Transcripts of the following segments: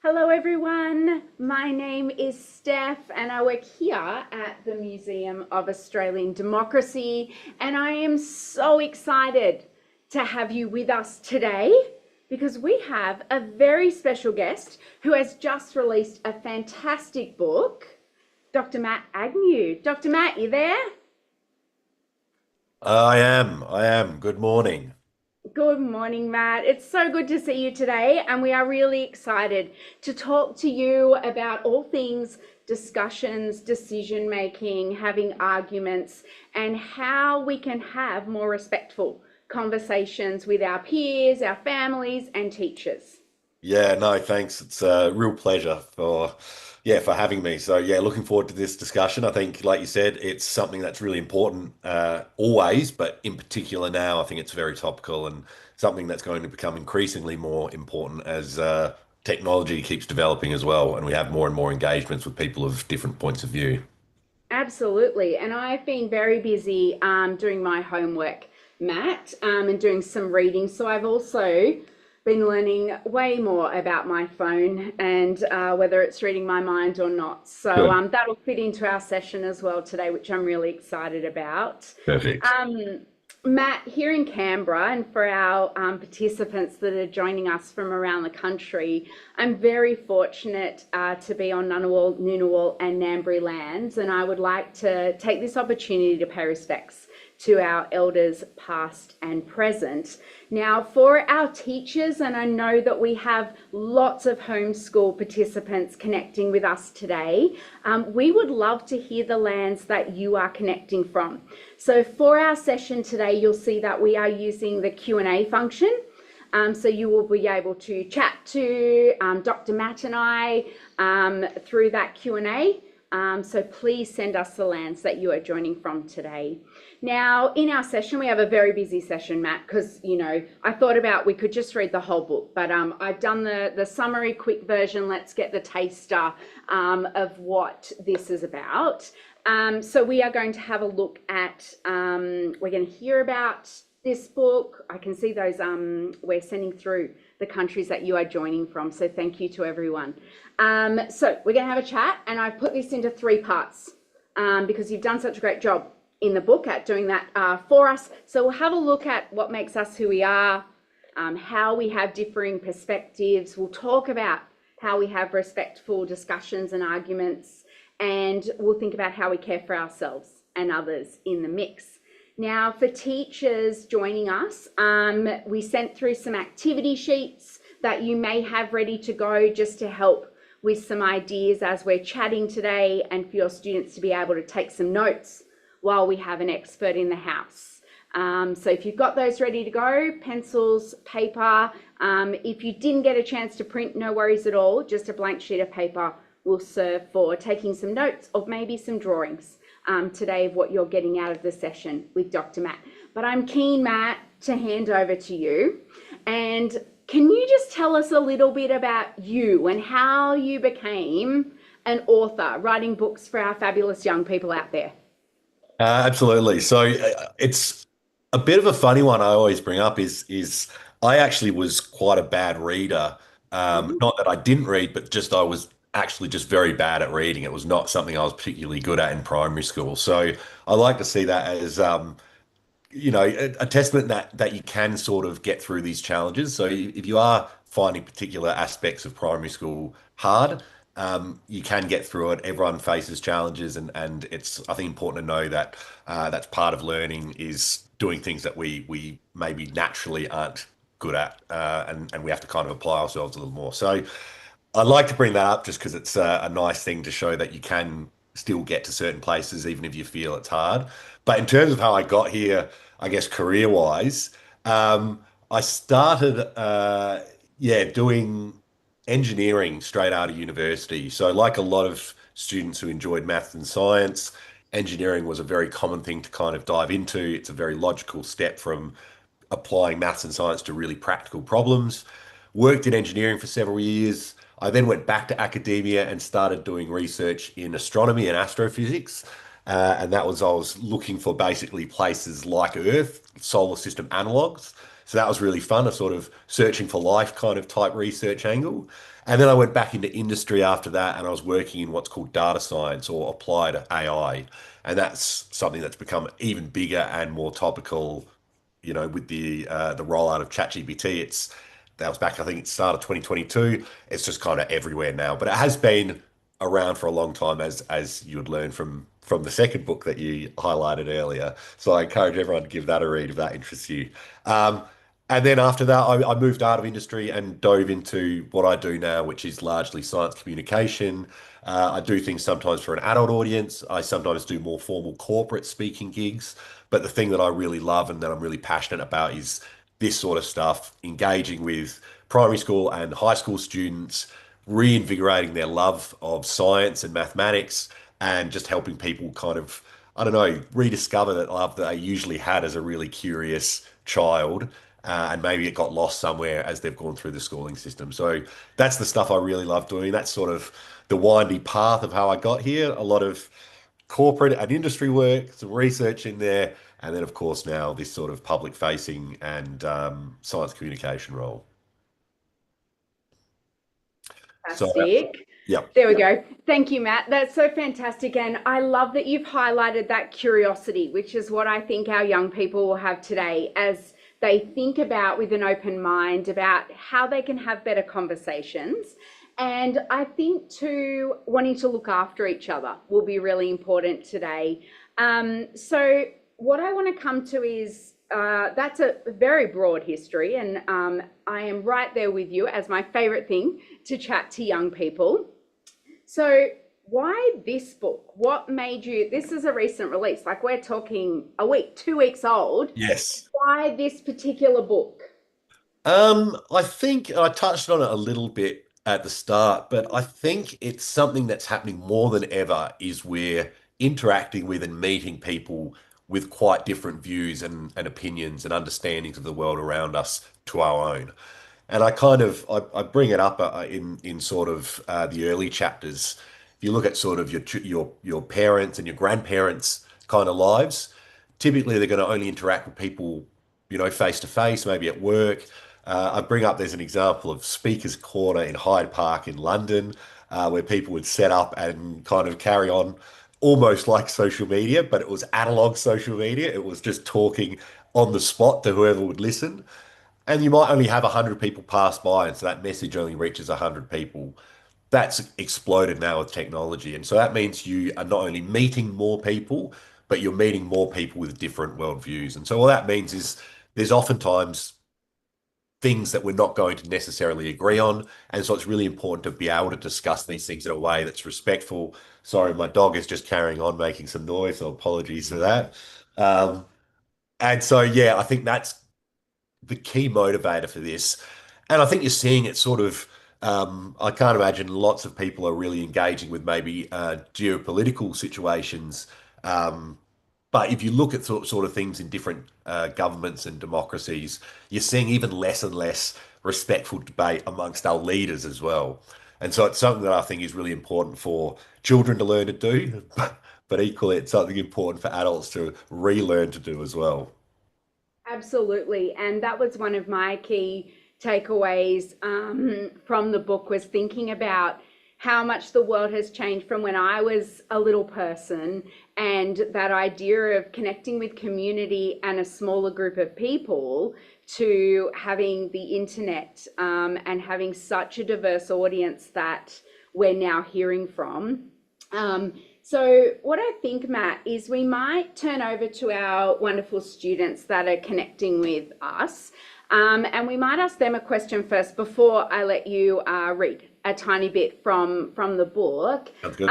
Hello, everyone. My name is Steph, and I work here at the Museum of Australian Democracy. And I am so excited to have you with us today because we have a very special guest who has just released a fantastic book, Dr. Matt Agnew. Dr. Matt, you there? I am. Good morning. Good morning, Matt. It's so good to see you today, and we are really excited to talk to you about all things discussions, decision making, having arguments, and how we can have more respectful conversations with our peers, our families, and teachers. Yeah, no, thanks. It's a real pleasure for having me. So yeah, looking forward to this discussion. I think, like you said, it's something that's really important always, but in particular now, I think it's very topical and something that's going to become increasingly more important as technology keeps developing as well, and we have more and more engagements with people of different points of view. Absolutely. And I've been very busy doing my homework, Matt, and doing some reading. So I've also been learning way more about my phone and whether it's reading my mind or not. So Good. that'll fit into our session as well today, which I'm really excited about. Perfect. Um, Matt, here in Canberra, and for our participants that are joining us from around the country, I'm very fortunate to be on Ngunnawal, Noonawal, and Ngambri lands, and I would like to take this opportunity to pay respects to our elders past and present. Now, for our teachers, and I know that we have lots of homeschool participants connecting with us today, we would love to hear the lands that you are connecting from. So for our session today, you'll see that we are using the Q&A function. So you will be able to chat to Dr. Matt and I through that Q&A. So please send us the lands that you are joining from today. Now, in our session, we have a very busy session, Matt, because, I thought about we could just read the whole book, but I've done the summary quick version. Let's get the taster of what this is about. So we are going to have a look at, we're going to hear about this book. I can see those, we're sending through the countries that you are joining from. So thank you to everyone. So we're going to have a chat, and I've put this into three parts because you've done such a great job in the book at doing that for us. So we'll have a look at what makes us who we are, how we have differing perspectives. We'll talk about how we have respectful discussions and arguments, and we'll think about how we care for ourselves and others in the mix. Now, for teachers joining us, we sent through some activity sheets that you may have ready to go just to help with some ideas as we're chatting today, and for your students to be able to take some notes while we have an expert in the house. So if you've got those ready to go, pencils, paper, if you didn't get a chance to print, no worries at all, just a blank sheet of paper will serve for taking some notes or maybe some drawings today of what you're getting out of the session with Dr. Matt. But I'm keen, Matt, to hand over to you. And can you just tell us a little bit about you and how you became an author, writing books for our fabulous young people out there? Absolutely. So it's a bit of a funny one I always bring up is I actually was quite a bad reader. Mhm. Not that I didn't read, but just I was actually just very bad at reading. It was not something I was particularly good at in primary school. So I like to see that as a testament that you can sort of get through these challenges. So if you are finding particular aspects of primary school hard, you can get through it. Everyone faces challenges, and it's I think important to know that that's part of learning is doing things that we maybe naturally aren't good at, and we have to kind of apply ourselves a little more. So I'd like to bring that up just because it's a nice thing to show that you can still get to certain places even if you feel it's hard. But in terms of how I got here, I guess career-wise, I started, doing engineering straight out of university. So, like a lot of students who enjoyed maths and science, engineering was a very common thing to kind of dive into. It's a very logical step from applying maths and science to really practical problems. Worked in engineering for several years. I then went back to academia and started doing research in astronomy and astrophysics. And that was, I was looking for basically places like Earth, solar system analogs, So that was really fun, a sort of searching for life kind of type research angle. And then I went back into industry after that, and I was working in what's called data science or applied AI. And that's something that's become even bigger and more topical, with the rollout of ChatGPT. That was back, I think, it started 2022. It's just kind of everywhere now, but it has been around for a long time, as you would learn from the second book that you highlighted earlier. So I encourage everyone to give that a read if that interests you. Um, and then after that, I moved out of industry and dove into what I do now, which is largely science communication. I do things sometimes for an adult audience. I sometimes do more formal corporate speaking gigs. But the thing that I really love and that I'm really passionate about is this sort of stuff, engaging with primary school and high school students, reinvigorating their love of science and mathematics, and just helping people kind of, I don't know, rediscover that love that they usually had as a really curious child. And maybe it got lost somewhere as they've gone through the schooling system. So that's the stuff I really love doing. That's sort of the windy path of how I got here. A lot of corporate and industry work, some research in there, and then of course now this sort of public facing and science communication role. So Fantastic. yeah, There we go. Thank you, Matt. That's so fantastic. And I love that you've highlighted that curiosity, which is what I think our young people will have today as they think about with an open mind about how they can have better conversations. And I think too, wanting to look after each other will be really important today. So what I want to come to is that's a very broad history, and I am right there with you as my favorite thing to chat to young people. So why this book? What made you, this is a recent release, like we're talking a week, 2 weeks old. yes. Why this particular book? I think I touched on it a little bit at the start, but I think it's something that's happening more than ever is we're interacting with and meeting people with quite different views and opinions and understandings of the world around us to our own. And I bring it up in sort of the early chapters. If you look at sort of your parents and your grandparents' kind of lives, typically they're going to only interact with people, face to face, maybe at work. I bring up there's an example of Speaker's Corner in Hyde Park in London, where people would set up and kind of carry on almost like social media, but it was analog social media. It was just talking on the spot to whoever would listen. And you might only have 100 people pass by, and so that message only reaches 100 people. That's exploded now with technology. And so that means you are not only meeting more people, but you're meeting more people with different worldviews. And so all that means is there's oftentimes things that we're not going to necessarily agree on. And so it's really important to be able to discuss these things in a way that's respectful. Sorry, my dog is just carrying on making some noise, so apologies for that. Um, and so, yeah, I think that's the key motivator for this. And I think you're seeing it sort of, I can't imagine lots of people are really engaging with maybe geopolitical situations. Um, but if you look at sort of things in different governments and democracies, you're seeing even less and less respectful debate amongst our leaders as well. And so it's something that I think is really important for children to learn to do, but equally it's something important for adults to relearn to do as well. Absolutely. And that was one of my key takeaways from the book was thinking about how much the world has changed from when I was a little person and that idea of connecting with community and a smaller group of people to having the internet and having such a diverse audience that we're now hearing from. So what I think, Matt, is we might turn over to our wonderful students that are connecting with us, and we might ask them a question first before I let you read a tiny bit from the book. Sounds good.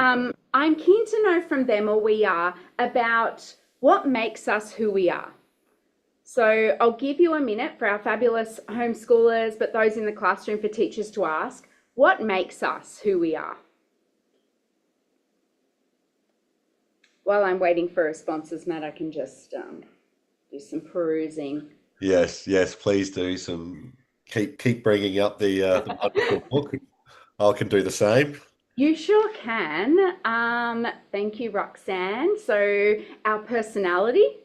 I'm keen to know from them, or we are, about what makes us who we are. So I'll give you a minute for our fabulous homeschoolers, but those in the classroom for teachers to ask, what makes us who we are? While I'm waiting for responses, Matt, I can just do some perusing. Yes, yes, please do some keep bringing up the wonderful book. I can do the same. You sure can. Thank you, Roxanne. So our personality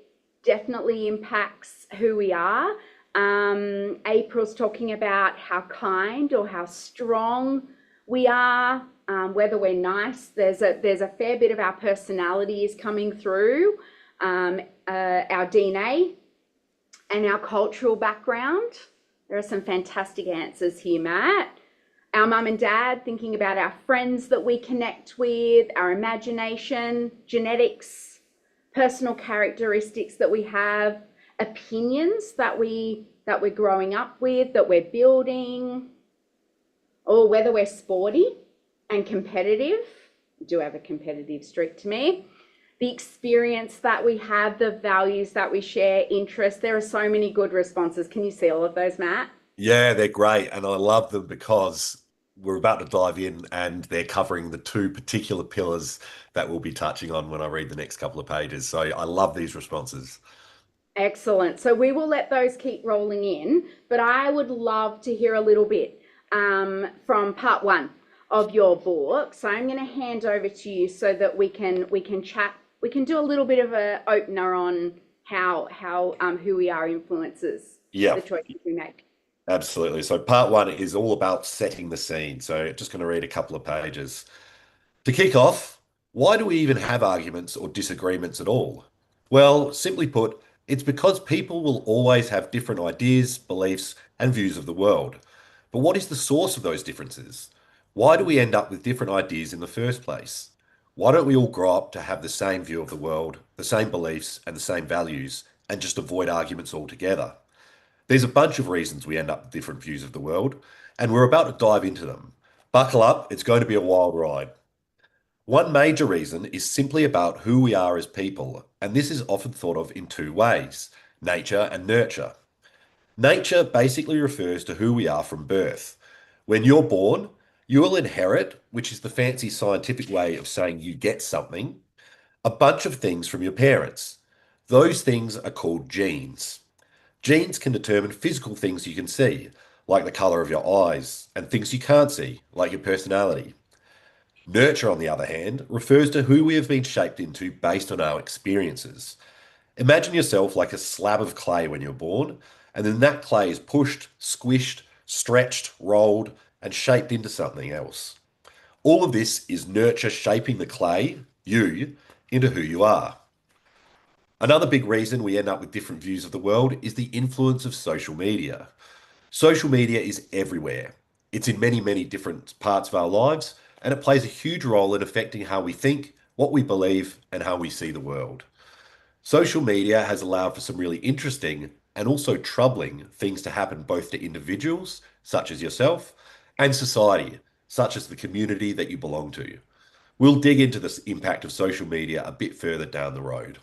definitely impacts who we are. April's talking about how kind or how strong we are, whether we're nice. There's a fair bit of our personality is coming through, our DNA and our cultural background. There are some fantastic answers here, Matt. Our mum and dad, thinking about our friends that we connect with, our imagination, genetics, personal characteristics that we have, opinions that we're growing up with, that we're building, or whether we're sporty and competitive. I do have a competitive streak to me. The experience that we have, the values that we share, interests. There are so many good responses. Can you see all of those, Matt? Yeah, they're great, and I love them because we're about to dive in, and they're covering the two particular pillars that we'll be touching on when I read the next couple of pages. So I love these responses. Excellent. So we will let those keep rolling in, but I would love to hear a little bit from part one of your book. So I'm going to hand over to you so that we can chat. We can do a little bit of a opener on how who we are influences Yeah, the choices we make. absolutely. So part one is all about setting the scene. So just going to read a couple of pages. To kick off, why do we even have arguments or disagreements at all? Well, simply put, it's because people will always have different ideas, beliefs, and views of the world. But what is the source of those differences? Why do we end up with different ideas in the first place? Why don't we all grow up to have the same view of the world, the same beliefs, and the same values, and just avoid arguments altogether? There's a bunch of reasons we end up with different views of the world, and we're about to dive into them. Buckle up, it's going to be a wild ride. One major reason is simply about who we are as people, and this is often thought of in two ways: nature and nurture. Nature basically refers to who we are from birth. When you're born, you will inherit, which is the fancy scientific way of saying you get something, a bunch of things from your parents. Those things are called genes. Genes can determine physical things you can see, like the color of your eyes, and things you can't see, like your personality. Nurture, on the other hand, refers to who we have been shaped into based on our experiences. Imagine yourself like a slab of clay when you're born, and then that clay is pushed, squished, stretched, rolled, and shaped into something else. All of this is nurture shaping the clay, you, into who you are. Another big reason we end up with different views of the world is the influence of social media. Social media is everywhere. It's in many, many different parts of our lives, and it plays a huge role in affecting how we think, what we believe, and how we see the world. Social media has allowed for some really interesting and also troubling things to happen both to individuals, such as yourself, and society, such as the community that you belong to. We'll dig into this impact of social media a bit further down the road.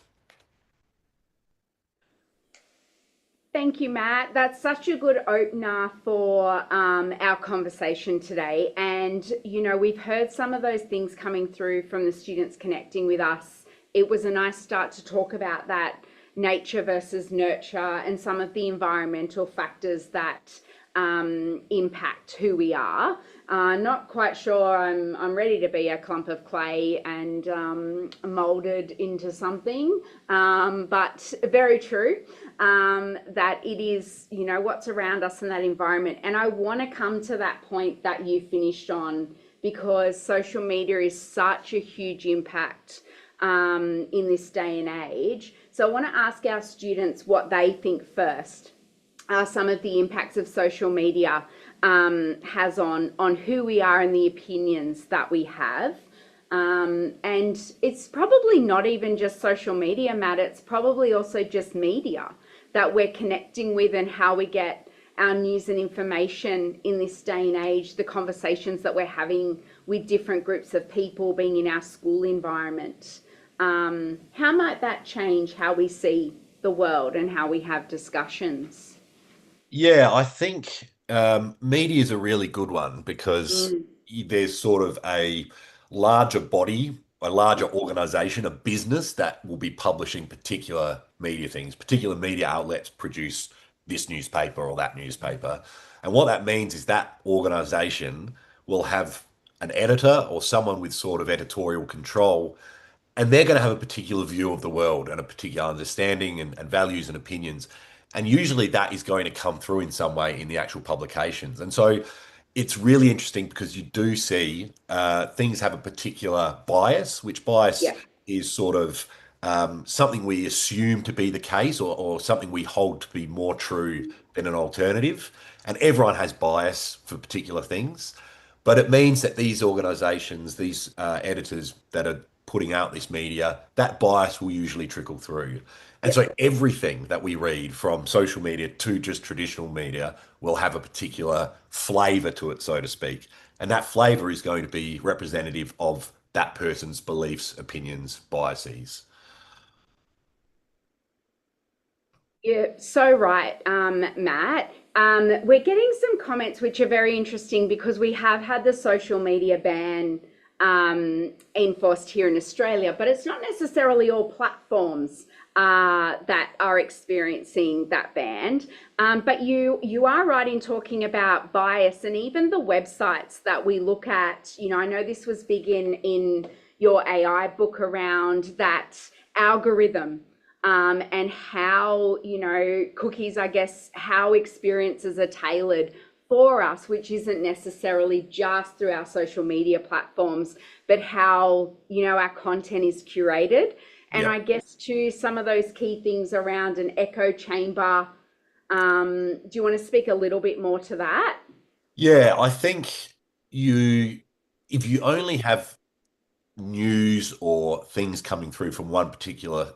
Thank you, Matt. That's such a good opener for our conversation today. And, we've heard some of those things coming through from the students connecting with us. It was a nice start to talk about that nature versus nurture and some of the environmental factors that impact who we are. Not quite sure I'm ready to be a clump of clay and molded into something, but very true that it is, what's around us in that environment. And I want to come to that point that you finished on because social media is such a huge impact in this day and age. So I want to ask our students what they think first are some of the impacts of social media has on who we are and the opinions that we have. And it's probably not even just social media, Matt. It's probably also just media that we're connecting with and how we get our news and information in this day and age, the conversations that we're having with different groups of people being in our school environment. How might that change how we see the world and how we have discussions? Yeah, I think media is a really good one because Mm, there's sort of a larger body, a larger organization, a business that will be publishing particular media things. Particular media outlets produce this newspaper or that newspaper. And what that means is that organization will have an editor or someone with sort of editorial control, and they're going to have a particular view of the world and a particular understanding and values and opinions. And usually that is going to come through in some way in the actual publications. And so it's really interesting because you do see things have a particular bias, which bias Yeah, is sort of something we assume to be the case or something we hold to be more true than an alternative. And everyone has bias for particular things. But it means that these organizations, these editors that are putting out this media, that bias will usually trickle through. And yeah. so everything that we read from social media to just traditional media will have a particular flavor to it, so to speak. And that flavor is going to be representative of that person's beliefs, opinions, biases. You're so right, Matt. We're getting some comments which are very interesting because we have had the social media ban enforced here in Australia, but it's not necessarily all platforms that are experiencing that ban. But you are right in talking about bias and even the websites that we look at. You know, I know this was big in your AI book around that algorithm and how, you know, cookies, I guess, how experiences are tailored for us, which isn't necessarily just through our social media platforms, but how, you know, our content is curated. And Yeah. I guess too, some of those key things around an echo chamber. Do you want to speak a little bit more to that? Yeah, I think you, if you only have news or things coming through from one particular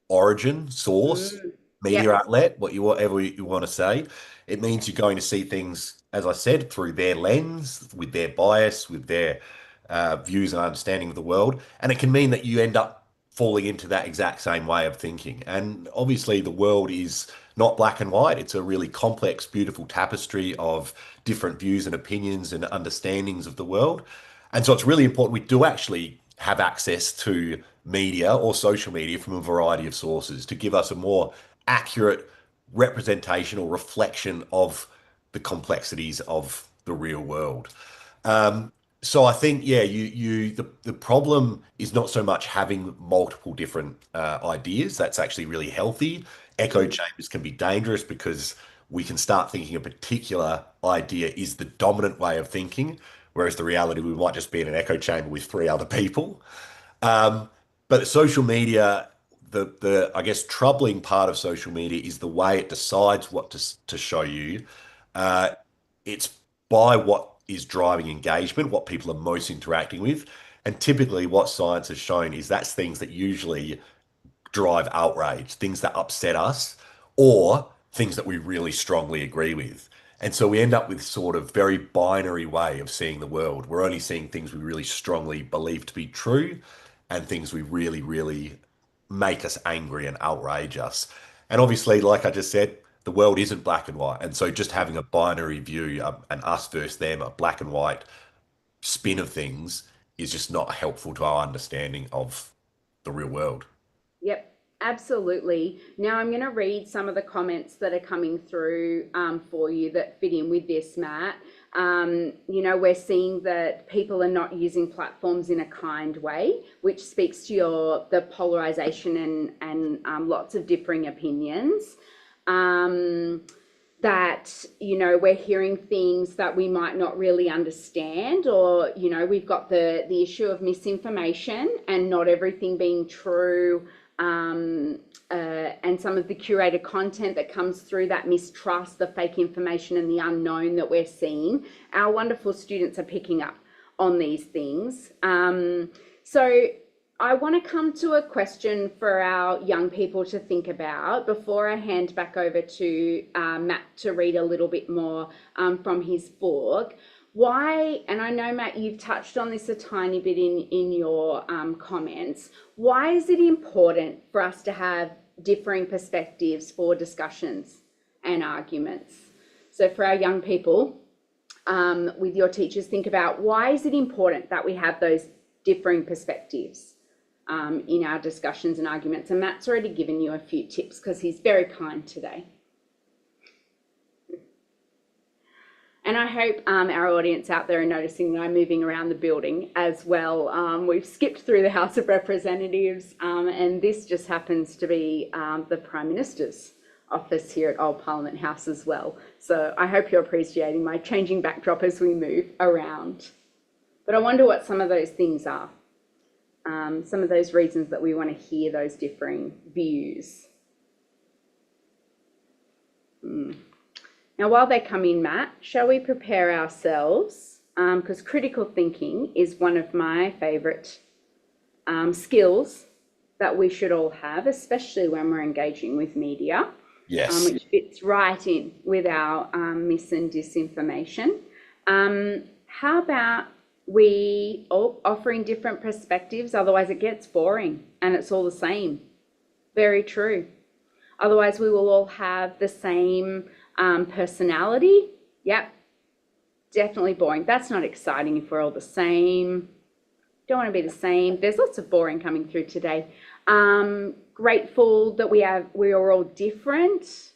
origin, source, Mm, media yep, outlet, whatever you want to say, it means you're going to see things, as I said, through their lens, with their bias, with their views and understanding of the world. And it can mean that you end up falling into that exact same way of thinking. And obviously, the world is not black and white. It's a really complex, beautiful tapestry of different views and opinions and understandings of the world. And so it's really important we do actually have access to media or social media from a variety of sources to give us a more accurate representation or reflection of the complexities of the real world. Um, so I think, yeah, the problem is not so much having multiple different ideas. That's actually really healthy. Echo mm, chambers can be dangerous because we can start thinking a particular idea is the dominant way of thinking, whereas the reality we might just be in an echo chamber with three other people. Um, but social media, the I guess troubling part of social media is the way it decides what to show you. Uh, it's by what is driving engagement, what people are most interacting with, and typically what science has shown is that's things that usually drive outrage, things that upset us, or things that we really strongly agree with. And so we end up with sort of very binary way of seeing the world. We're only seeing things we really strongly believe to be true and things we really, really make us angry and outrage us. And obviously, like I just said, the world isn't black and white. And so just having a binary view, an us versus them, a black and white spin of things is just not helpful to our understanding of the real world. yep, absolutely. Now I'm going to read some of the comments that are coming through for you that fit in with this, Matt. You know, we're seeing that people are not using platforms in a kind way, which speaks to the polarization and lots of differing opinions. Um, that, you know, we're hearing things that we might not really understand, or, you know, we've got the issue of misinformation and not everything being true, and some of the curated content that comes through, that mistrust, the fake information and the unknown that we're seeing. Our wonderful students are picking up on these things. So I want to come to a question for our young people to think about before I hand back over to Matt to read a little bit more from his book. Why, and I know, Matt, you've touched on this a tiny bit in your comments, why is it important for us to have differing perspectives for discussions and arguments? So for our young people, with your teachers, think about why is it important that we have those differing perspectives in our discussions and arguments. And Matt's already given you a few tips because he's very kind today. And I hope our audience out there are noticing that I'm moving around the building as well. We've skipped through the House of Representatives, and this just happens to be the Prime Minister's office here at Old Parliament House as well. So I hope you're appreciating my changing backdrop as we move around. But I wonder what some of those things are. Some of those reasons that we want to hear those differing views. Now, while they come in, Matt, shall we prepare ourselves? Because critical thinking is one of my favourite skills that we should all have, especially when we're engaging with media, Yes. which fits right in with our mis and disinformation. How about we offering different perspectives? Otherwise it gets boring and it's all the same. Very true. Otherwise we will all have the same personality. Yep, definitely boring. That's not exciting if we're all the same. Don't want to be the same. There's lots of boring coming through today. Grateful that we are all different.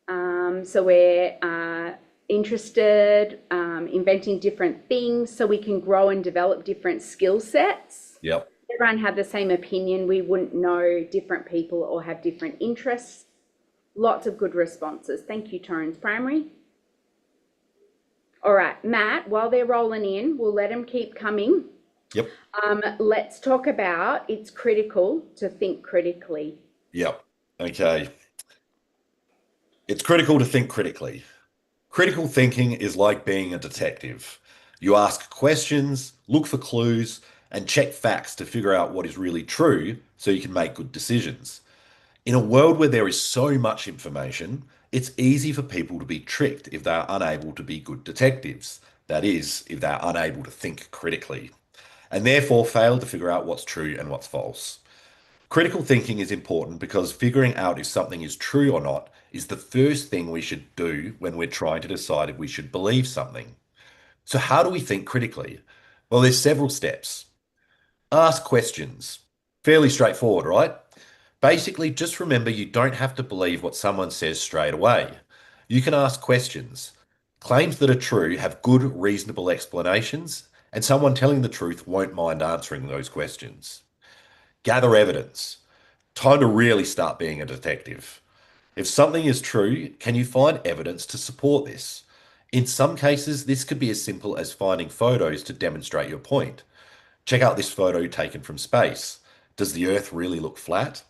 So we're interested, inventing different things so we can grow and develop different skill sets. Yep. If everyone had the same opinion, we wouldn't know different people or have different interests. Lots of good responses. Thank you, Torrens Primary. All right, Matt, while they're rolling in, we'll let them keep coming. Yep. Let's talk about it's critical to think critically. Yep. Okay. It's critical to think critically. Critical thinking is like being a detective. You ask questions, look for clues, and check facts to figure out what is really true so you can make good decisions. In a world where there is so much information, it's easy for people to be tricked if they are unable to be good detectives. That is, if they're unable to think critically, and therefore fail to figure out what's true and what's false. Critical thinking is important because figuring out if something is true or not is the first thing we should do when we're trying to decide if we should believe something. So how do we think critically? Well, there's several steps. Ask questions. Fairly straightforward, right? Basically, just remember you don't have to believe what someone says straight away. You can ask questions. Claims that are true have good, reasonable explanations, and someone telling the truth won't mind answering those questions. Gather evidence. Time to really start being a detective. If something is true, can you find evidence to support this? In some cases, this could be as simple as finding photos to demonstrate your point. Check out this photo taken from space. Does the Earth really look flat?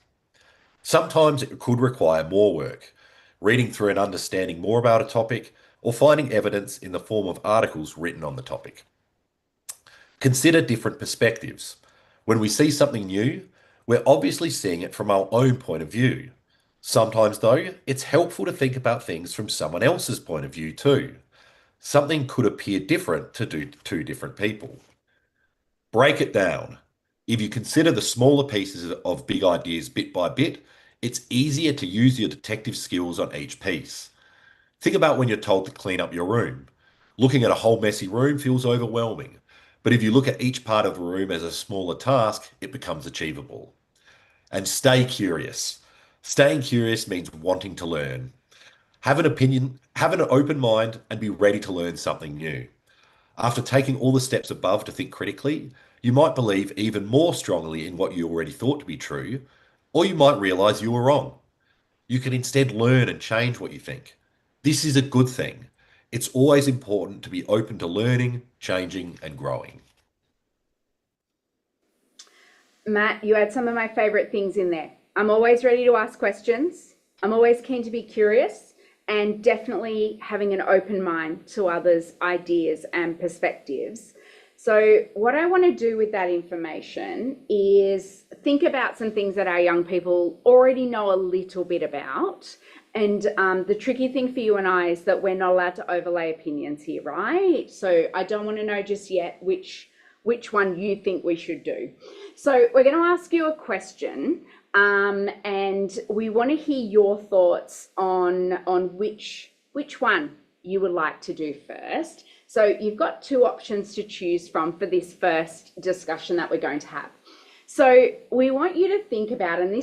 Sometimes it could require more work, reading through and understanding more about a topic, or finding evidence in the form of articles written on the topic. Consider different perspectives. When we see something new, we're obviously seeing it from our own point of view. Sometimes, though, it's helpful to think about things from someone else's point of view too. Something could appear different to two different people. Break it down. If you consider the smaller pieces of big ideas bit by bit, it's easier to use your detective skills on each piece. Think about when you're told to clean up your room. Looking at a whole messy room feels overwhelming, but if you look at each part of the room as a smaller task, it becomes achievable. And stay curious. Staying curious means wanting to learn. Have an opinion, have an open mind, and be ready to learn something new. After taking all the steps above to think critically, you might believe even more strongly in what you already thought to be true, or you might realize you were wrong. You can instead learn and change what you think. This is a good thing. It's always important to be open to learning, changing, and growing. Matt, you had some of my favorite things in there. I'm always ready to ask questions. I'm always keen to be curious, and definitely having an open mind to others' ideas and perspectives. So what I want to do with that information is think about some things that our young people already know a little bit about. And the tricky thing for you and I is that we're not allowed to overlay opinions here, right? So I don't want to know just yet which one you think we should do. So we're going to ask you a question, and we want to hear your thoughts on which one you would like to do first. So you've got two options to choose from for this first discussion that we're going to have. So we want you to think about, and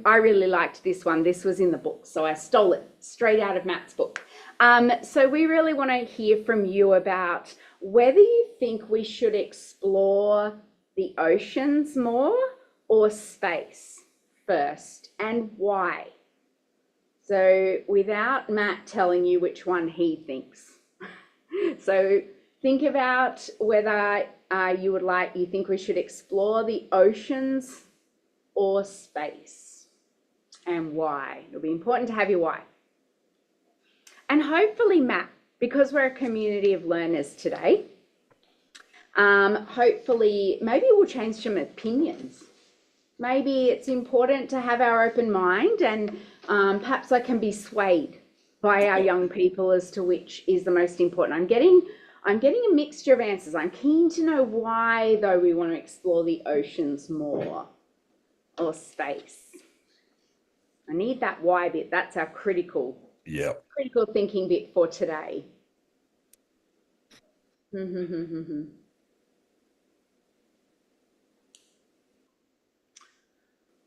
I really liked this one. This was in the book, so I stole it straight out of Matt's book. So we really want to hear from you about whether you think we should explore the oceans more or space first, and why. So without Matt telling you which one he thinks. So think about whether you think we should explore the oceans or space, and why. It'll be important to have your why. And hopefully, Matt, because we're a community of learners today, hopefully maybe we'll change some opinions. Maybe it's important to have our open mind, and perhaps I can be swayed by our young people as to which is the most important. I'm getting a mixture of answers. I'm keen to know why, though, we want to explore the oceans more, or space. I need that why bit. That's our critical thinking bit for today.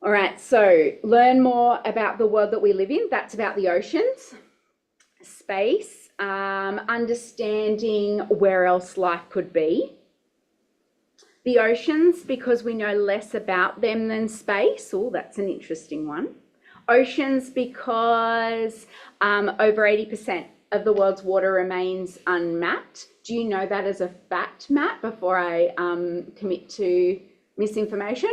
All right, so learn more about the world that we live in. That's about the oceans, space, understanding where else life could be. The oceans, because we know less about them than space. Oh, that's an interesting one. Oceans, because over 80% of the world's water remains unmapped. Do you know that as a fact, Matt, before I commit to misinformation?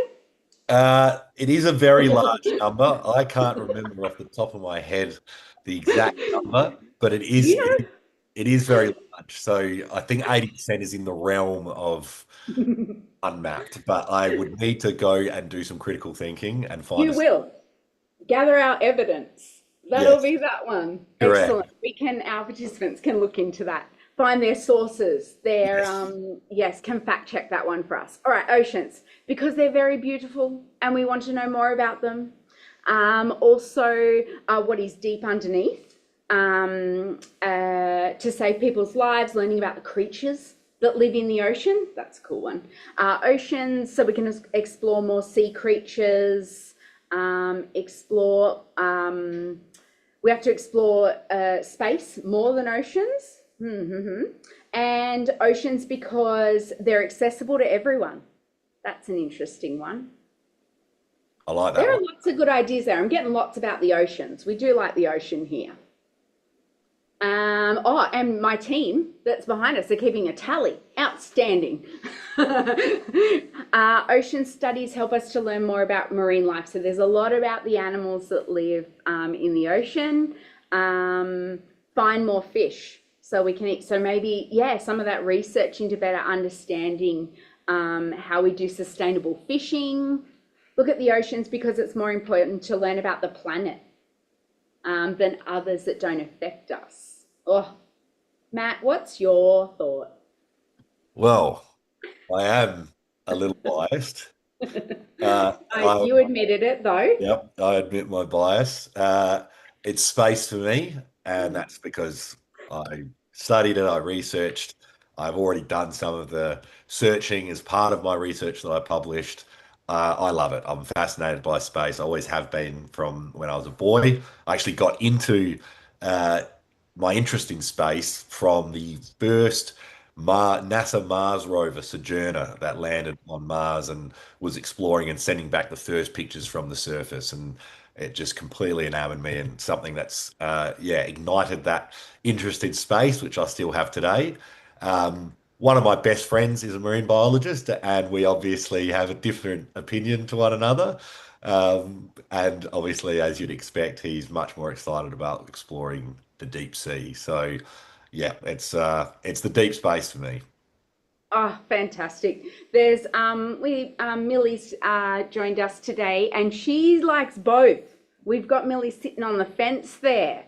It is a very large number. I can't remember off the top of my head the exact number, but it is You know, it is very large. So I think 80% is in the realm of unmapped, but I would need to go and do some critical thinking and find you will gather our evidence. That'll yes, be that one. correct. Excellent. Our participants can look into that, find their sources, Yes. can fact check that one for us. All right, oceans, because they're very beautiful and we want to know more about them. Also, what is deep underneath, to save people's lives, learning about the creatures that live in the ocean. That's a cool one. Oceans, so we can explore more sea creatures, we have to explore space more than oceans. And oceans because they're accessible to everyone. That's an interesting one. I like that There are one. lots of good ideas there. I'm getting lots about the oceans. We do like the ocean here. And my team that's behind us are keeping a tally. Outstanding. Ocean studies help us to learn more about marine life. So there's a lot about the animals that live in the ocean. Find more fish so we can eat. So maybe, some of that research into better understanding how we do sustainable fishing. Look at the oceans because it's more important to learn about the planet than others that don't affect us. Oh, Matt, what's your thought? Well, I am a little biased. I You admitted it though. Yep, I admit my bias. It's space for me, and that's because I studied it, I researched, I've already done some of the searching as part of my research that I published. I love it. I'm fascinated by space. I always have been from when I was a boy. I actually got into uh, my interest in space from the first NASA Mars rover Sojourner that landed on Mars and was exploring and sending back the first pictures from the surface. And it just completely enamored me and something that's, ignited that interest in space, which I still have today. One of my best friends is a marine biologist, and we obviously have a different opinion to one another. And obviously, as you'd expect, he's much more excited about exploring the deep sea. So, yeah, it's the deep space for me. Oh, fantastic. There's Millie's joined us today and she likes both. We've got Millie sitting on the fence there.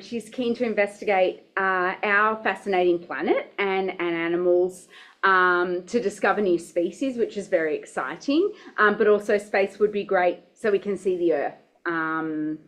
She's keen to investigate our fascinating planet and animals, to discover new species, which is very exciting. But also space would be great so we can see the Earth. And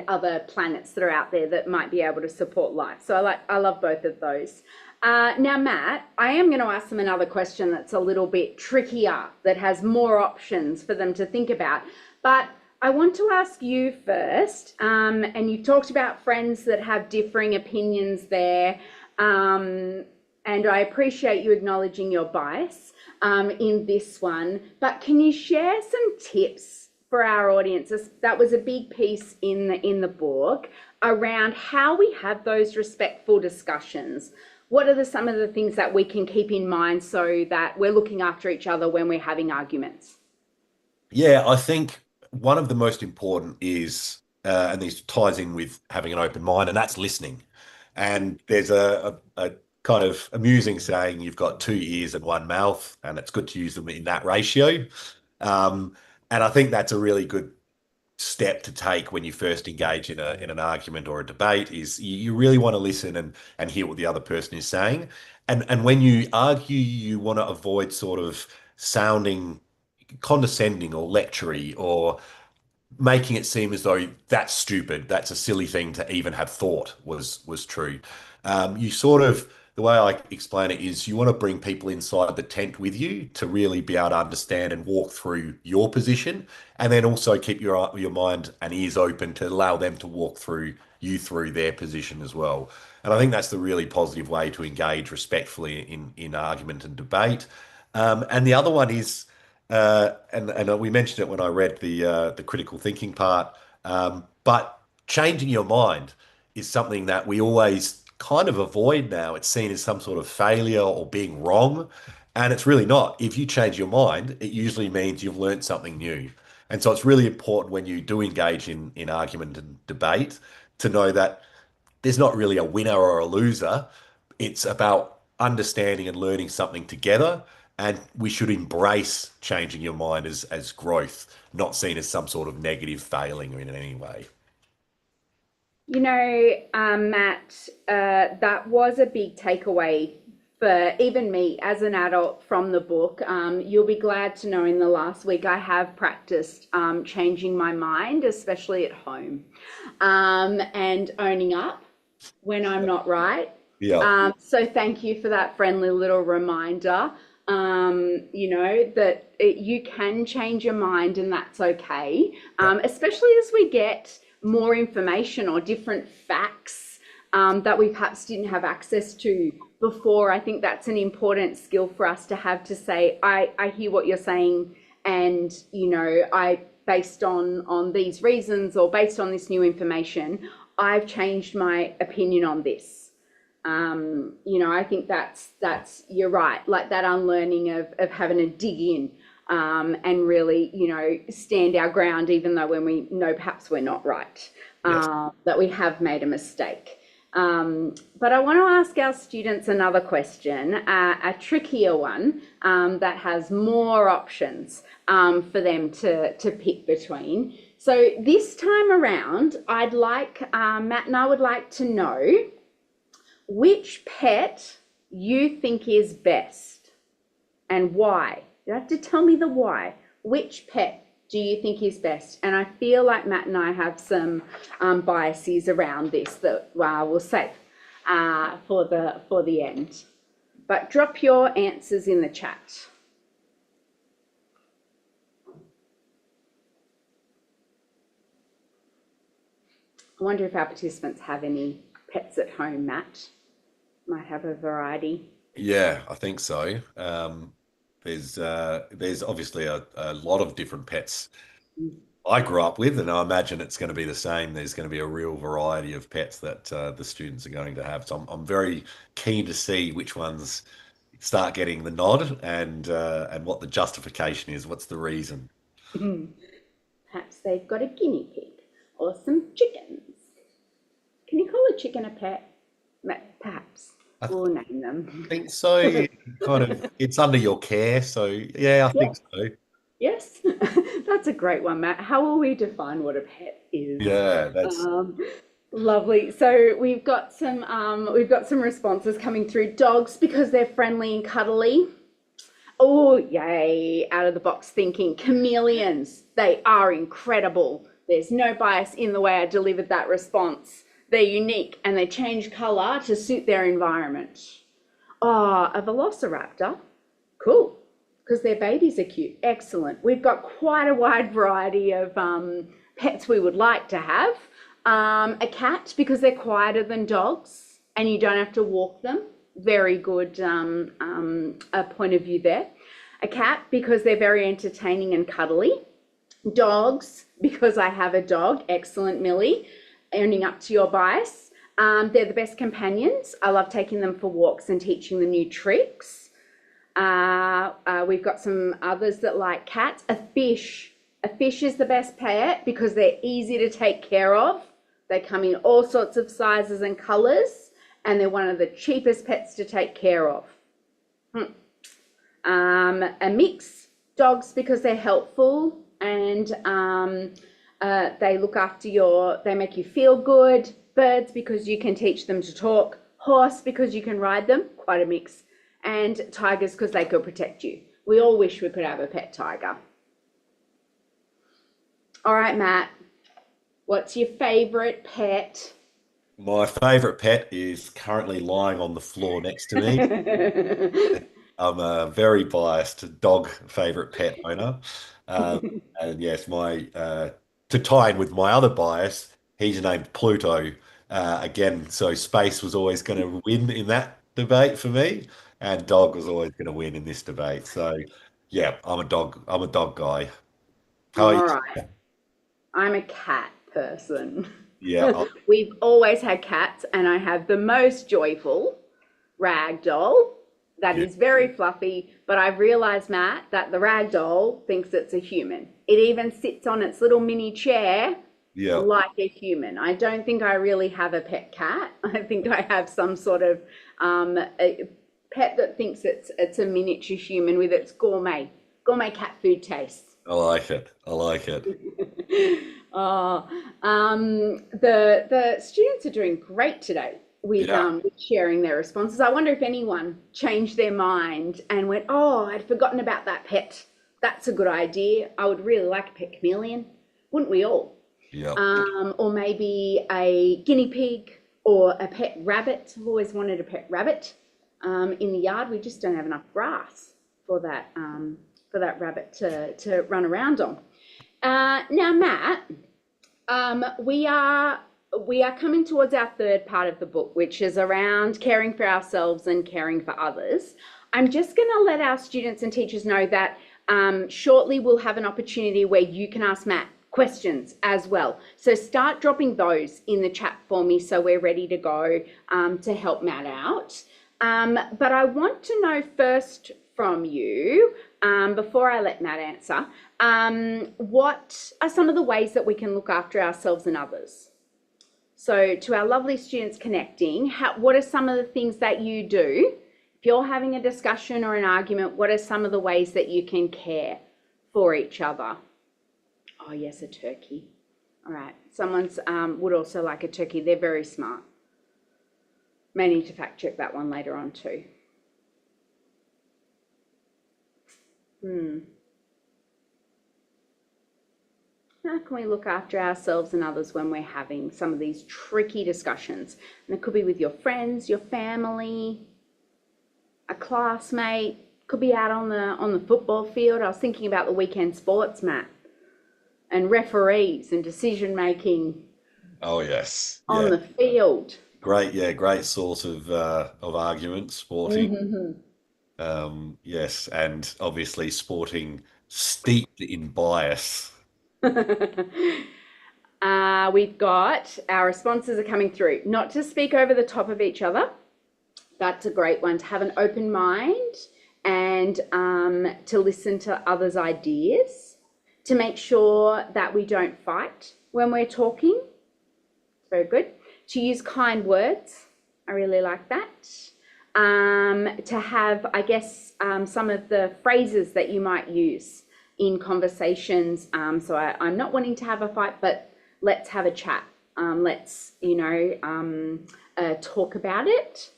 other planets that are out there that might be able to support life. So I love both of those. Now, Matt, I am going to ask them another question that's a little bit trickier, that has more options for them to think about. But I want to ask you first, and you talked about friends that have differing opinions there, and I appreciate you acknowledging your bias in this one, but can you share some tips for our audiences, that was a big piece in the book around how we have those respectful discussions. What are some of the things that we can keep in mind so that we're looking after each other when we're having arguments? Yeah, I think one of the most important is, and this ties in with having an open mind, and that's listening. And there's a kind of amusing saying, you've got two ears and one mouth, and it's good to use them in that ratio. Um, and I think that's a really good step to take when you first engage in an argument or a debate is you really want to listen and hear what the other person is saying. And when you argue, you want to avoid sort of sounding condescending or lectury or making it seem as though that's stupid, that's a silly thing to even have thought was true. You sort of the way I explain it is you want to bring people inside the tent with you to really be able to understand and walk through your position, and then also keep your mind and ears open to allow them to walk through you through their position as well. And I think that's the really positive way to engage respectfully in argument and debate. And the other one is and we mentioned it when I read the critical thinking part. But changing your mind is something that we always kind of avoid now. It's seen as some sort of failure or being wrong, and it's really not. If you change your mind, it usually means you've learned something new. And so it's really important when you do engage in argument and debate to know that there's not really a winner or a loser. It's about understanding and learning something together. And we should embrace changing your mind as growth, not seen as some sort of negative failing in any way. Matt, that was a big takeaway for even me as an adult from the book. You'll be glad to know in the last week I have practiced changing my mind, especially at home, and owning up when I'm not right. Yeah. So thank you for that friendly little reminder. That you can change your mind and that's okay. Especially as we get more information or different facts that we perhaps didn't have access to before. I think that's an important skill for us to have to say, I hear what you're saying, and I based on these reasons or based on this new information, I've changed my opinion on this. I think that's you're right, like that unlearning of having to dig in and really, stand our ground, even though when we know perhaps we're not right, Yes. that we have made a mistake. But I want to ask our students another question, a trickier one that has more options for them to pick between. So this time around, I'd like, Matt and I would like to know which pet you think is best and why. You have to tell me the why. Which pet do you think is best? And I feel like Matt and I have some biases around this that we'll save for the end. But drop your answers in the chat. I wonder if our participants have any pets at home, Matt. Might have a variety. Yeah, I think so. There's obviously a lot of different pets I grew up with, and I imagine it's going to be the same. There's going to be a real variety of pets that the students are going to have. So I'm very keen to see which ones start getting the nod and what the justification is. What's the reason? Perhaps they've got a guinea pig or some chickens. Can you call a chicken a pet? Perhaps. I We'll name them. think so. Kind of, it's under your care. So yeah, I think Yes, so. yes. That's a great one, Matt. How will we define what a pet is? Yeah, that's Um, Lovely. So we've got some responses coming through. Dogs because they're friendly and cuddly. Oh, yay. Out of the box thinking. Chameleons. They are incredible. There's no bias in the way I delivered that response. They're unique and they change color to suit their environment. Oh, a velociraptor. Cool. Because their babies are cute. Excellent. We've got quite a wide variety of pets we would like to have. A cat because they're quieter than dogs and you don't have to walk them. Very good a point of view there. A cat because they're very entertaining and cuddly. Dogs, because I have a dog. Excellent, Millie. Owning up to your bias. They're the best companions. I love taking them for walks and teaching them new tricks. We've got some others that like cats. A fish. A fish is the best pet because they're easy to take care of. They come in all sorts of sizes and colors, and they're one of the cheapest pets to take care of. A mix. Dogs because they're helpful and they look after they make you feel good. Birds because you can teach them to talk. Horse because you can ride them. Quite a mix. And tigers because they could protect you. We all wish we could have a pet tiger. All right, Matt, what's your favorite pet? My favorite pet is currently lying on the floor next to me. I'm a very biased dog favorite pet owner. Um, and yes, my to tie in with my other bias, he's named Pluto. Again, so space was always going to win in that debate for me, and dog was always going to win in this debate. So yeah, I'm a dog guy. How are you? All right, I'm a cat person. Yeah, We've always had cats, and I have the most joyful rag doll that yeah, is very fluffy. But I've realized, Matt, that the rag doll thinks it's a human. It even sits on its little mini chair yeah. like a human. I don't think I really have a pet cat. I think I have some sort of a pet that thinks it's a miniature human with its gourmet cat food tastes. I like it. I like it. Oh, the students are doing great today Yeah. with sharing their responses. I wonder if anyone changed their mind and went, "Oh, I'd forgotten about that pet. That's a good idea. I would really like a pet chameleon, wouldn't we all?" Yeah. Or maybe a guinea pig or a pet rabbit. I've always wanted a pet rabbit in the yard. We just don't have enough grass for that rabbit to run around on. Now, Matt, we are coming towards our third part of the book, which is around caring for ourselves and caring for others. I'm just going to let our students and teachers know that shortly we'll have an opportunity where you can ask Matt questions as well. So start dropping those in the chat for me so we're ready to go to help Matt out. But I want to know first from you, before I let Matt answer, what are some of the ways that we can look after ourselves and others? So to our lovely students connecting, what are some of the things that you do? If you're having a discussion or an argument, what are some of the ways that you can care for each other? Oh yes, a turkey. All right, someone's would also like a turkey. They're very smart. May need to fact check that one later on too. How can we look after ourselves and others when we're having some of these tricky discussions? And it could be with your friends, your family, a classmate, could be out on the football field. I was thinking about the weekend sports, Matt, and referees and decision making Oh yes. on Yeah. the field. Great. Yeah. Great source of argument. Sporting. Yes, and obviously sporting steeped in bias. We've got our responses are coming through. Not to speak over the top of each other. That's a great one. To have an open mind and to listen to others' ideas. To make sure that we don't fight when we're talking. Very good. To use kind words. I really like that. To have, I guess, some of the phrases that you might use in conversations. So I'm not wanting to have a fight, but let's have a chat. Let's, talk about it.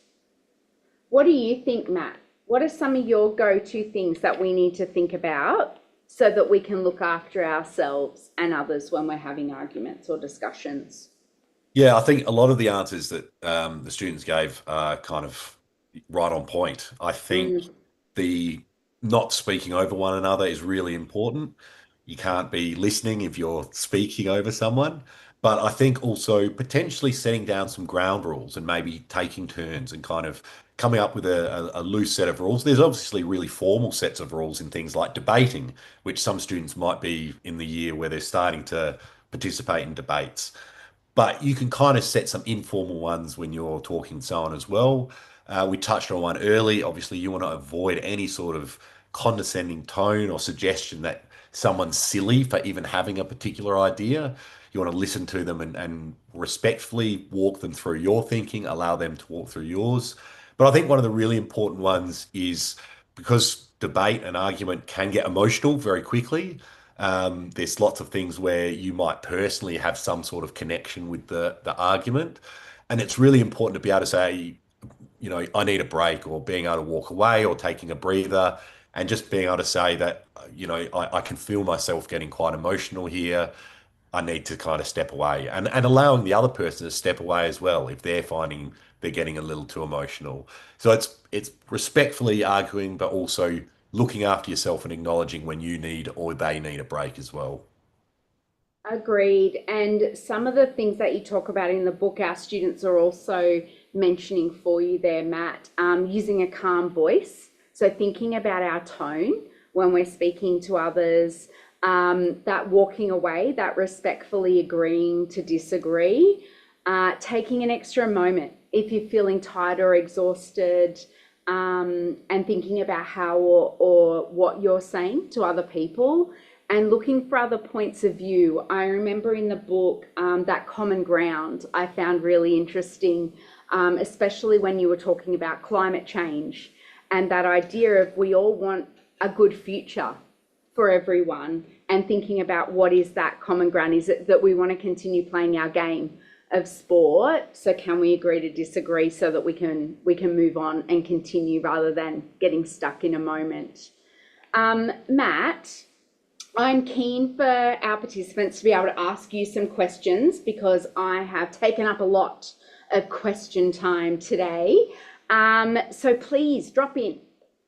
What do you think, Matt? What are some of your go-to things that we need to think about so that we can look after ourselves and others when we're having arguments or discussions? Yeah, I think a lot of the answers that the students gave are kind of right on point. I think Mm, the not speaking over one another is really important. You can't be listening if you're speaking over someone. But I think also potentially setting down some ground rules and maybe taking turns and kind of coming up with a loose set of rules. There's obviously really formal sets of rules in things like debating, which some students might be in the year where they're starting to participate in debates. But you can kind of set some informal ones when you're talking and so on as well. We touched on one early. Obviously, you want to avoid any sort of condescending tone or suggestion that someone's silly for even having a particular idea. You want to listen to them and respectfully walk them through your thinking, allow them to walk through yours. But I think one of the really important ones is because debate and argument can get emotional very quickly. There's lots of things where you might personally have some sort of connection with the argument, and it's really important to be able to say, I need a break, or being able to walk away, or taking a breather, and just being able to say that, I can feel myself getting quite emotional here. I need to kind of step away, and allowing the other person to step away as well if they're finding they're getting a little too emotional. So it's respectfully arguing, but also looking after yourself and acknowledging when you need or they need a break as well. Agreed. And some of the things that you talk about in the book, our students are also mentioning for you there, Matt, using a calm voice. So thinking about our tone when we're speaking to others, that walking away, that respectfully agreeing to disagree, taking an extra moment if you're feeling tired or exhausted, and thinking about how or what you're saying to other people and looking for other points of view. I remember in the book, that common ground I found really interesting, especially when you were talking about climate change and that idea of we all want a good future for everyone, and thinking about what is that common ground. Is it that we want to continue playing our game of sport? So can we agree to disagree so that we can move on and continue rather than getting stuck in a moment? Matt, I'm keen for our participants to be able to ask you some questions because I have taken up a lot of question time today. So please drop in.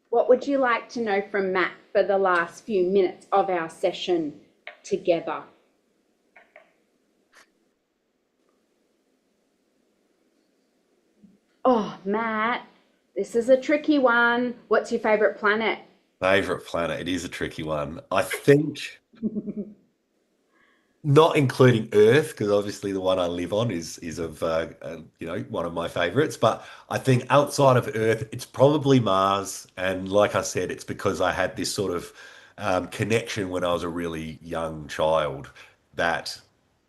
What would you like to know from Matt for the last few minutes of our session together? Oh, Matt, this is a tricky one. What's your favorite planet? Favorite planet. It is a tricky one. I think not including Earth, because obviously the one I live on is of one of my favorites. But I think outside of Earth, it's probably Mars. And like I said, it's because I had this sort of connection when I was a really young child that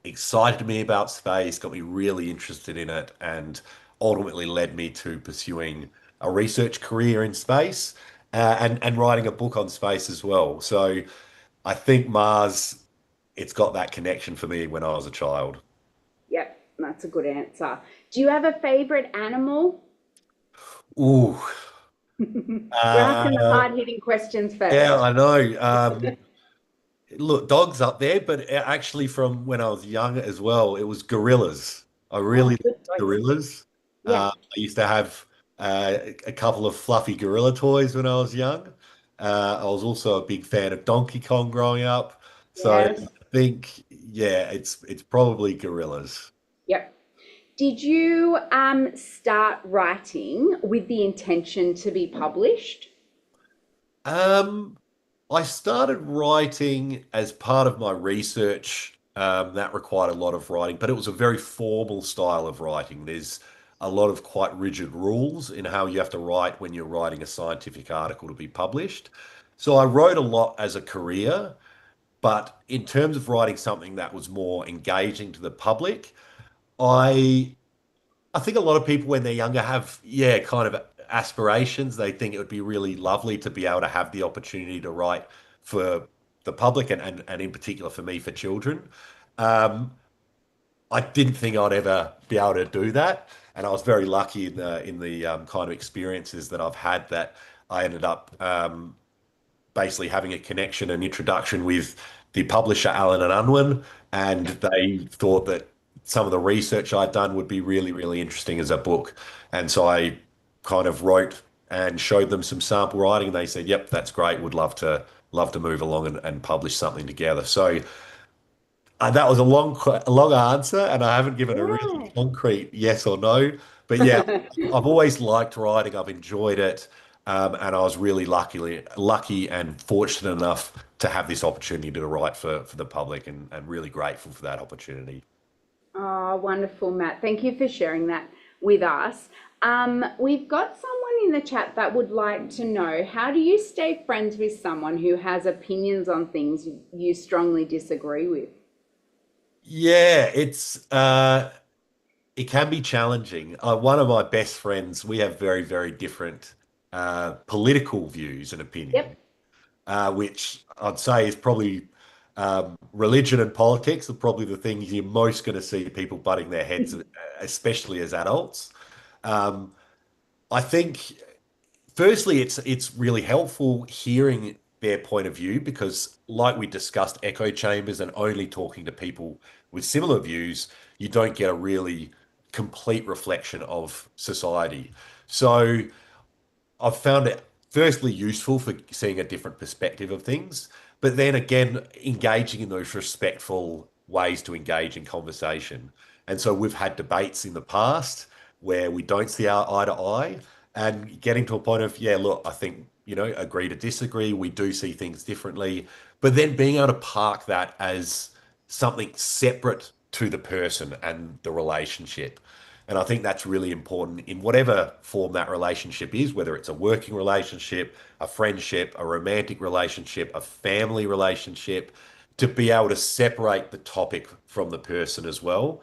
excited me about space, got me really interested in it, and ultimately led me to pursuing a research career in space, and writing a book on space as well. So I think Mars, it's got that connection for me when I was a child. Yep, that's a good answer. Do you have a favorite animal? Ooh, We're asking the uh, hard-hitting questions yeah, first. I know. Look, dogs up there, but actually from when I was young as well, it was gorillas. I Oh, really good liked choice. gorillas. Yeah, I used to have a couple of fluffy gorilla toys when I was young. I was also a big fan of Donkey Kong growing up. So yes, I think, yeah, it's probably gorillas. yep. Did you start writing with the intention to be published? Um, I started writing as part of my research. That required a lot of writing, but it was a very formal style of writing. There's a lot of quite rigid rules in how you have to write when you're writing a scientific article to be published. So I wrote a lot as a career, but in terms of writing something that was more engaging to the public, I I think a lot of people when they're younger have, yeah, kind of aspirations. They think it would be really lovely to be able to have the opportunity to write for the public, and in particular for me, for children. Um, I didn't think I'd ever be able to do that, and I was very lucky in the kind of experiences that I've had that I ended up basically having a connection and introduction with the publisher Allen and Unwin, and they thought that some of the research I'd done would be really, really interesting as a book. And so I kind of wrote and showed them some sample writing, and they said, "Yep, that's great. Would love to move along and publish something together." So That was a long answer, and I haven't given a really Yeah. concrete yes or no. But yeah, I've always liked writing. I've enjoyed it, and I was really lucky and fortunate enough to have this opportunity to write for the public, and really grateful for that opportunity. Oh, wonderful, Matt. Thank you for sharing that with us. We've got someone in the chat that would like to know, how do you stay friends with someone who has opinions on things you strongly disagree with? Yeah, it can be challenging. One of my best friends, we have very different political views and opinions, Yep. which I'd say is probably religion and politics are probably the things you're most going to see people butting their heads, especially as adults. Um, I think firstly, it's really helpful hearing their point of view because, like we discussed, echo chambers and only talking to people with similar views, you don't get a really complete reflection of society. So I've found it firstly useful for seeing a different perspective of things, but then again, engaging in those respectful ways to engage in conversation. And so we've had debates in the past where we don't see eye to eye and getting to a point of, yeah, look, I think, agree to disagree. We do see things differently, but then being able to park that as something separate to the person and the relationship. And I think that's really important in whatever form that relationship is, whether it's a working relationship, a friendship, a romantic relationship, a family relationship, to be able to separate the topic from the person as well.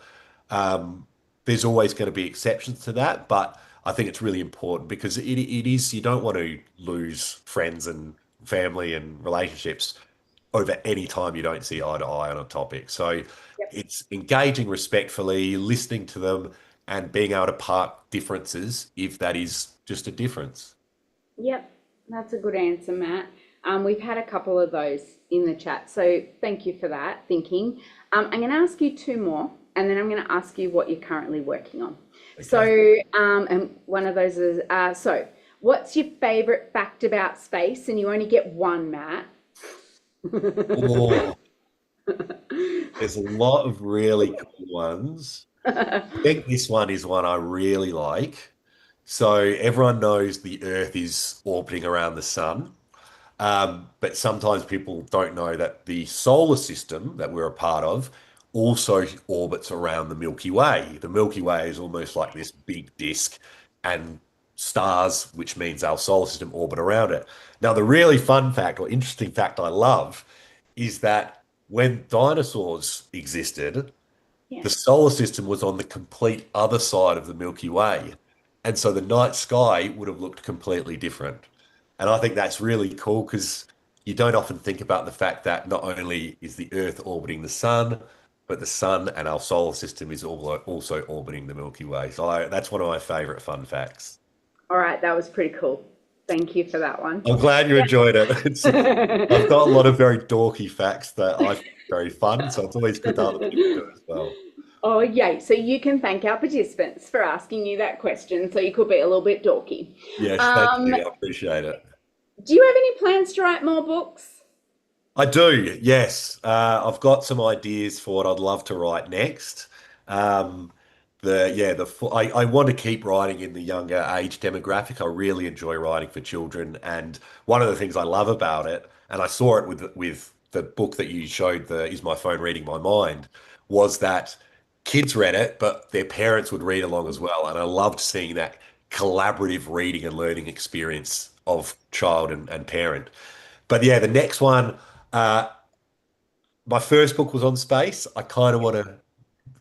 There's always going to be exceptions to that, but I think it's really important because it is, you don't want to lose friends and family and relationships over any time you don't see eye to eye on a topic. So Yep. it's engaging respectfully, listening to them, and being able to park differences if that is just a difference. Yep. That's a good answer, Matt. We've had a couple of those in the chat, so thank you for that thinking. I'm going to ask you two more, and then I'm going to ask you what you're currently working on. So, Okay. and one of those is, what's your favorite fact about space? And you only get one, Matt. Oh, there's a lot of really cool ones. I think this one is one I really like. So everyone knows the Earth is orbiting around the sun. But sometimes people don't know that the solar system that we're a part of also orbits around the Milky Way. The Milky Way is almost like this big disk, and stars, which means our solar system, orbit around it. Now, the really fun fact or interesting fact I love is that when dinosaurs existed, Yeah. the solar system was on the complete other side of the Milky Way. And so the night sky would have looked completely different. And I think that's really cool because you don't often think about the fact that not only is the Earth orbiting the sun, but the sun and our solar system is also orbiting the Milky Way. So that's one of my favorite fun facts. All right, that was pretty cool. Thank you for that one. I'm glad you enjoyed it. I've got a lot of very dorky facts that I find very fun, so it's always good to other people do it as well. Oh, yay. So you can thank our participants for asking you that question. So you could be a little bit dorky. Yes, thank Um, you. I appreciate it. do you have any plans to write more books? I do, yes. I've got some ideas for what I'd love to write next. Um, I want to keep writing in the younger age demographic. I really enjoy writing for children, and one of the things I love about it, and I saw it with the book that you showed, the Is My Phone Reading My Mind, was that kids read it, but their parents would read along as well, and I loved seeing that collaborative reading and learning experience of child and parent. But yeah, the next one. Uh, my first book was on space. I kind of want to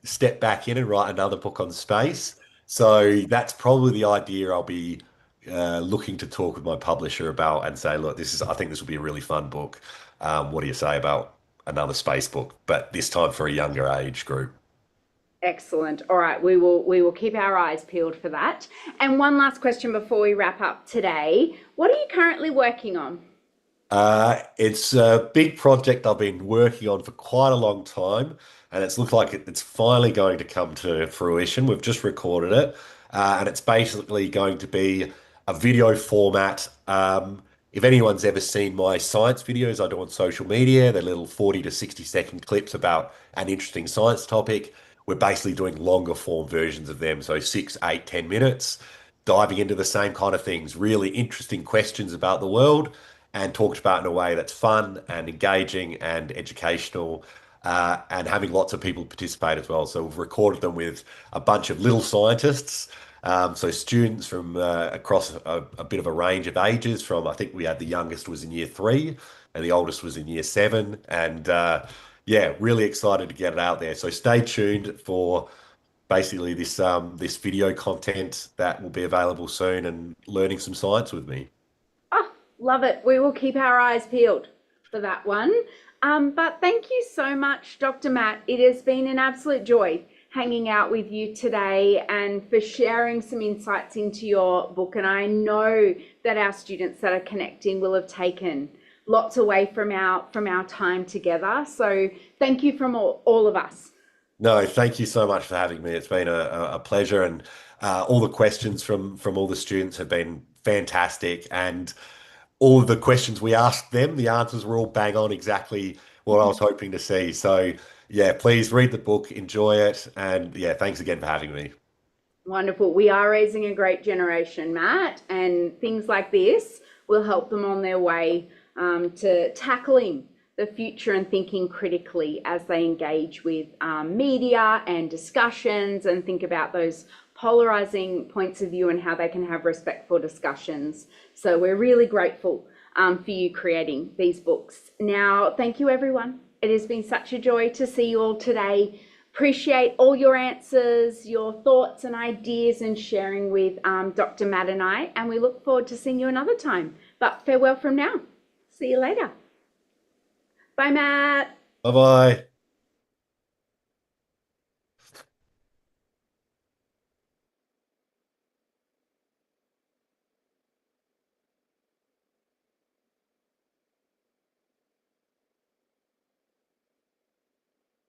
step back in and write another book on space. So that's probably the idea I'll be looking to talk with my publisher about and say, look, I think this will be a really fun book. What do you say about another space book, but this time for a younger age group? Excellent. All right, we will keep our eyes peeled for that. And one last question before we wrap up today. What are you currently working on? It's a big project I've been working on for quite a long time, and it's looked like it's finally going to come to fruition. We've just recorded it, and it's basically going to be a video format. if anyone's ever seen my science videos I do on social media, they're little 40 to 60-second clips about an interesting science topic. We're basically doing longer form versions of them, so 6, 8, 10 minutes, diving into the same kind of things, really interesting questions about the world, and talked about in a way that's fun and engaging and educational, and having lots of people participate as well. So we've recorded them with a bunch of little scientists, so students from across a bit of a range of ages. From, I think we had the youngest was in year 3, and the oldest was in year 7, and yeah, really excited to get it out there. So stay tuned for basically this video content that will be available soon, and learning some science with me. Oh, love it. We will keep our eyes peeled for that one. But thank you so much, Dr. Matt. It has been an absolute joy hanging out with you today and for sharing some insights into your book. And I know that our students that are connecting will have taken lots away from our time together. So thank you from all of us. No, thank you so much for having me. It's been a pleasure, and all the questions from all the students have been fantastic, and all of the questions we asked them, the answers were all bang on, exactly what I was hoping to see. So yeah, please read the book, enjoy it, and yeah, thanks again for having me. Wonderful. We are raising a great generation, Matt, and things like this will help them on their way to tackling the future and thinking critically as they engage with media and discussions and think about those polarizing points of view and how they can have respectful discussions. So we're really grateful for you creating these books. Now, thank you, everyone. It has been such a joy to see you all today. Appreciate all your answers, your thoughts and ideas, and sharing with Dr. Matt and I. And we look forward to seeing you another time. But farewell from now. See you later. Bye, Matt. Bye bye.